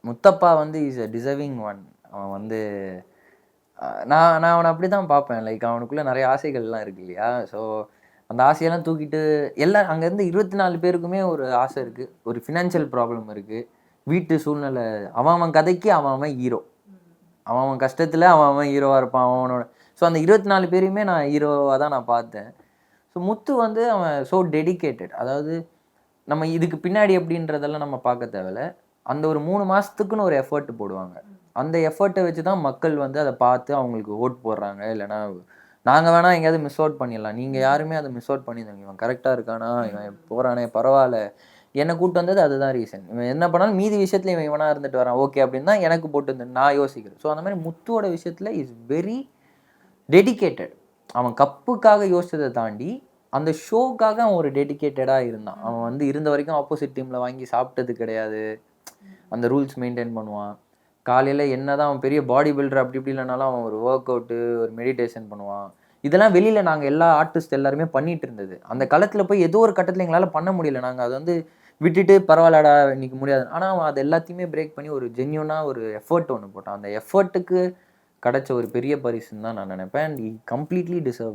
முத்தப்பா வந்து is a deserving one. அவன் வந்து நான் நான் அவன அப்படி தான் பார்ப்பேன். லைக் அவனுக்குள்ள நெறைய ஆசைகள்லாம் இருக்கு இல்லையா? ஸோ அந்த ஆசையெல்லாம் தூக்கிட்டு அங்க இருந்து 24 பேருக்குமே ஒரு ஆசை இருக்கு. ஒரு ஃபினான்ஷியல் ப்ராப்ளம் இருக்கு. வீட்டு சூழ்நிலை அவன் அவன் கதைக்கு அவன் அவன் ஹீரோ. அவன் அவன் கஷ்டத்துல அவன் அவன் ஹீரோவா இருப்பான். அவனோட ஸோ அந்த 24 பேரையுமே நான் ஹீரோவா தான் நான் பார்த்தேன். ஸோ முத்து வந்து அவன் சோ டெடிகேட்டட். அதாவது நம்ம இதுக்கு பின்னாடி எப்படின்றதெல்லாம் நம்ம பார்க்க தேவையில்ல. அந்த ஒரு 3 மாசத்துக்குன்னு ஒரு எஃபோர்ட் போடுவாங்க. அந்த எஃபோர்ட்ட வச்சு தான் மக்கள் வந்து அத பார்த்து அவங்களுக்கு ஓட் போடுறாங்க. இல்லன்னா நாங்க வேணா எங்கேயாவது மிஸ் அவுட் பண்ணிடலாம். நீங்க யாருமே அத மிஸ் அவுட் பண்ணியிருந்தீங்க. இவன் கரெக்ட்டா இருக்கானா? இவன் போறானே பரவால்ல. என்ன கூட்டு வந்தது அதுதான் ரீசன். இவன் என்ன பண்ணாலும் மீதி விஷயத்துல இவன் இவனா இருந்துட்டு வரான். ஓகே அப்படின்னு தான் எனக்கு போட்டு நான் யோசிக்கிறேன். ஸோ அந்த மாரி முத்துவோட விஷயத்துல இஸ் வெரி டெடிகேட்டட். அவன் கப்புக்காக யோசிச்சத தாண்டி, அந்த ஷோக்காக அவன் ஒரு டெடிகேட்டடா இருந்தான். அவன் வந்து இருந்த வரைக்கும் ஆப்போசிட் டீம்ல வாங்கி சாப்பிட்டது கிடையாது. அந்த ரூல்ஸ் மெயின்டெயின் பண்ணுவான். காலையில என்னதான் அவன் பெரிய பாடி பில்டர் அப்படி இப்படி இல்லனாலும் அவன் ஒரு வொர்க் அவுட்டு, ஒரு மெடிடேஷன் பண்ணுவான். இதெல்லாம் வெளியில நாங்க எல்லா ஆர்டிஸ்ட் எல்லாருமே பண்ணிட்டு இருந்தது. அந்த களத்துல போய் ஏதோ ஒரு கட்டத்துல எங்களால பண்ண முடியல. நாங்க அத வந்து விட்டுட்டு பரவால்லடா இன்னைக்கு முடியாது. ஆனா அவன் அது எல்லாத்தையுமே பிரேக் பண்ணி ஒரு ஜென்யூனா ஒரு எஃபோர்ட் ஒண்ணு போட்டான். அந்த எஃபோர்ட்டுக்கு கிடைச்ச ஒரு பெரிய பரிசுன்னு தான் நான் நினைப்பேன். And he completely deserve it.